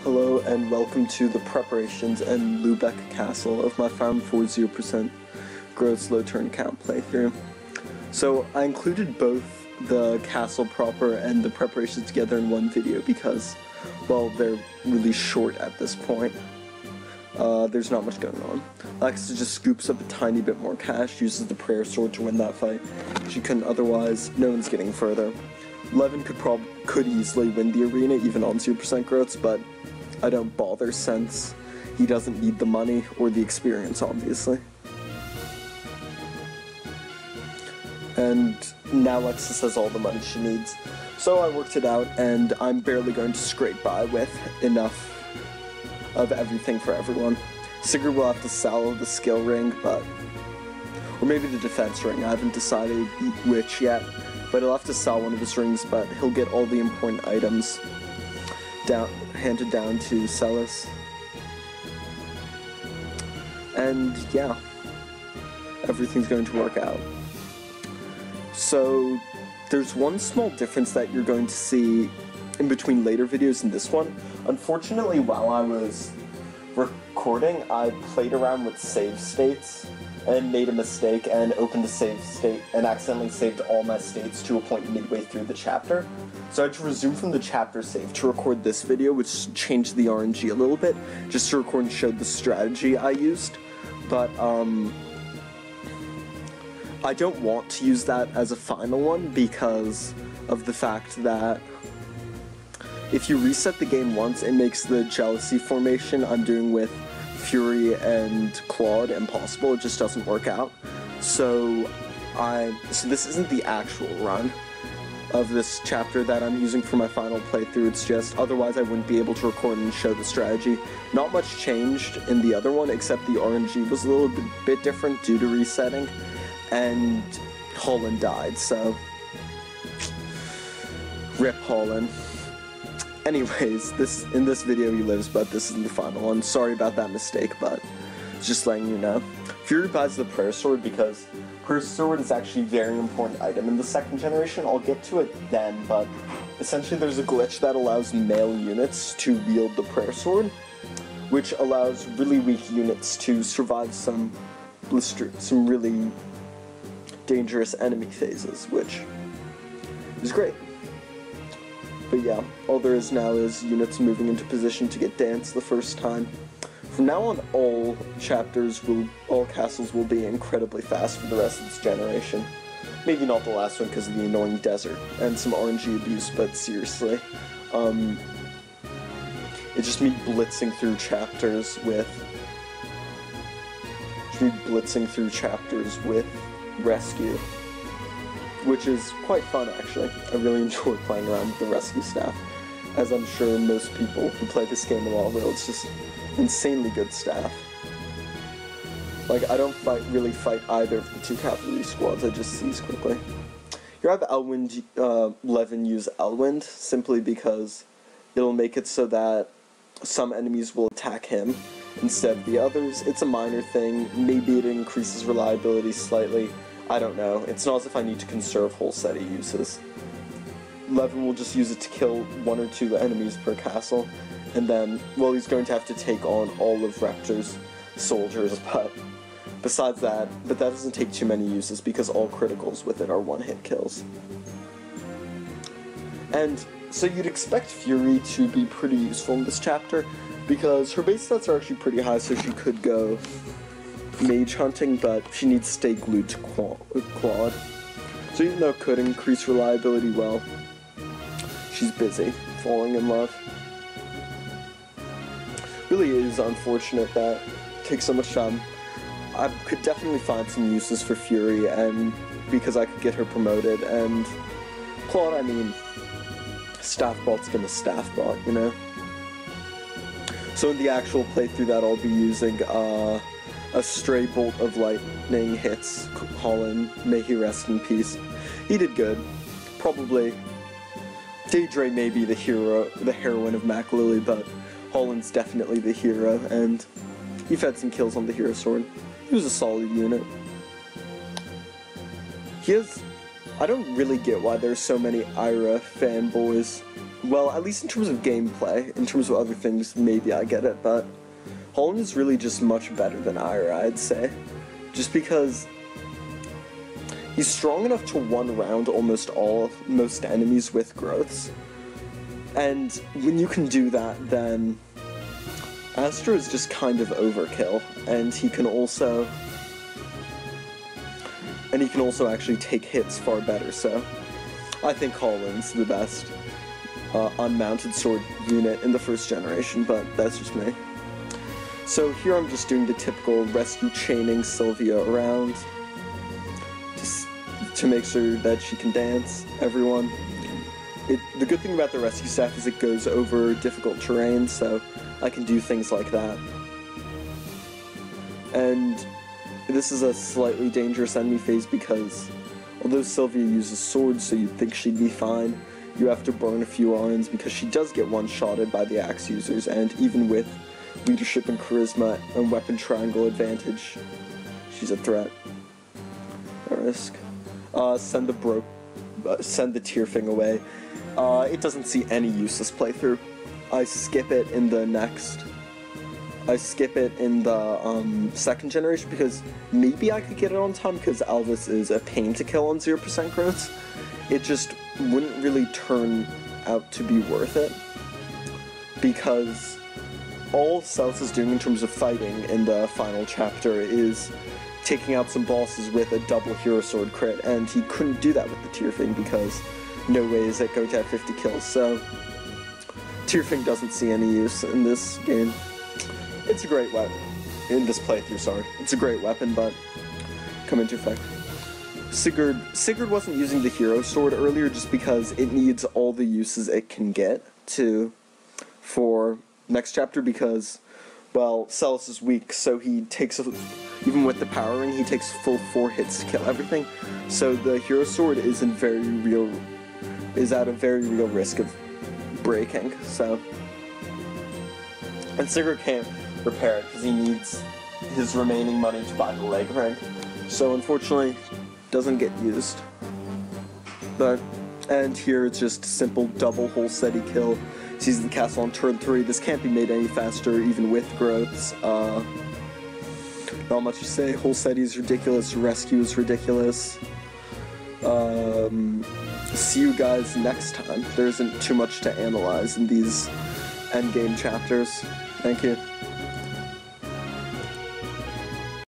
Hello and welcome to the preparations and Lubeck castle of my FE4 0% gross low turn count playthrough. So I included both the castle proper and the preparations together in one video because, well, they're really short at this point. There's not much going on. Alexa just scoops up a tiny bit more cash, uses the prayer sword to win that fight. She couldn't otherwise, no one's getting further. Levin could easily win the arena even on 0% growths, but I don't bother since he doesn't need the money or the experience, obviously. And now Alexis has all the money she needs. So I worked it out, and I'm barely going to scrape by with enough of everything for everyone. Sigurd will have to sell the skill ring, or maybe the defense ring. I haven't decided which yet, but he'll have to sell one of his rings, but he'll get all the important items handed down to Celis. And yeah, everything's going to work out. So there's one small difference that you're going to see in between later videos and this one. Unfortunately, while I was recording, I played around with save states and made a mistake and opened a save state and accidentally saved all my states to a point midway through the chapter. So I had to resume from the chapter save to record this video, which changed the RNG a little bit, just to record and show the strategy I used. But I don't want to use that as a final one because of the fact that if you reset the game once, it makes the jealousy formation I'm doing with Fury and Claude impossible. It just doesn't work out. So this isn't the actual run of this chapter that I'm using for my final playthrough. It's just, otherwise I wouldn't be able to record and show the strategy. Not much changed in the other one, except the RNG was a little bit different due to resetting, and Holland died, so rip Holland. Anyways, in this video he lives, but this isn't the final one. Sorry about that mistake, but just letting you know. Fury buys the prayer sword because prayer sword is actually a very important item in the second generation. I'll get to it then, but essentially there's a glitch that allows male units to wield the prayer sword, which allows really weak units to survive some really dangerous enemy phases, which is great. But yeah, all there is now is units moving into position to get danced the first time. From now on, all castles will be incredibly fast for the rest of this generation. Maybe not the last one because of the annoying desert and some RNG abuse, but seriously. It's just me blitzing through chapters with rescue, which is quite fun actually. I really enjoy playing around with the rescue staff, as I'm sure most people who play this game in all worlds, just insanely good staff. Like, I don't really fight either of the two cavalry squads, I just seize quickly. Here I have Elwind, Levin use Elwind, simply because it'll make it so that some enemies will attack him instead of the others. It's a minor thing, maybe it increases reliability slightly, I don't know. It's not as if I need to conserve whole set of uses. Levin will just use it to kill 1 or 2 enemies per castle, and then, well, he's going to have to take on all of Rector's soldiers, but besides that, that doesn't take too many uses because all criticals with it are one-hit kills. And so you'd expect Fury to be pretty useful in this chapter, because her base stats are actually pretty high, so she could go mage hunting, but she needs to stay glued to Claude. So even though it could increase reliability, well, she's busy falling in love. Really is unfortunate that it takes so much time. I could definitely find some uses for Fury, and because I could get her promoted, and Claude, I mean, staff bot's gonna staff bot, you know? So in the actual playthrough that I'll be using, a stray bolt of lightning hits Holland, may he rest in peace. He did good. Probably Daedra may be the heroine of Mac Lily, but Holland's definitely the hero, and you've had some kills on the hero sword. He was a solid unit. I don't really get why there's so many Ira fanboys well, at least in terms of gameplay, in terms of other things, maybe I get it, but Holland is really just much better than Ira, I'd say. Just because he's strong enough to one-round most enemies with growths. And when you can do that, then Astro is just kind of overkill, and he can also actually take hits far better, so I think Holland's the best unmounted sword unit in the first generation, but that's just me. So here I'm just doing the typical rescue chaining Sylvia around to make sure that she can dance everyone. The good thing about the rescue staff is it goes over difficult terrain, so I can do things like that. And this is a slightly dangerous enemy phase because although Sylvia uses swords, so you'd think she'd be fine, you have to burn a few irons because she does get one-shotted by the axe users, and even with leadership and charisma and weapon triangle advantage, she's a threat. A risk. Send the tear thing away. It doesn't see any use this playthrough. I skip it in the second generation because maybe I could get it on time because Alvis is a pain to kill on 0% growths. It just wouldn't really turn out to be worth it because all Celsus is doing in terms of fighting in the final chapter is taking out some bosses with a double hero sword crit, and he couldn't do that with the Tear Thing because no way is it going to have 50 kills, so Tear Thing doesn't see any use in this game. It's a great weapon. In this playthrough, sorry. It's a great weapon, but come into effect. Sigurd wasn't using the hero sword earlier just because it needs all the uses it can get for next chapter because, well, Celis is weak, so he takes, even with the power ring, he takes full 4 hits to kill everything. So the hero sword is at a very real risk of breaking, so. And Sigurd can't repair it because he needs his remaining money to buy the leg ring. So unfortunately, doesn't get used. And here it's just simple double whole steady kill. Seizes the castle on turn 3. This can't be made any faster, even with growths. Not much to say. Whole steady is ridiculous. Rescue is ridiculous. See you guys next time. There isn't too much to analyze in these endgame chapters. Thank you.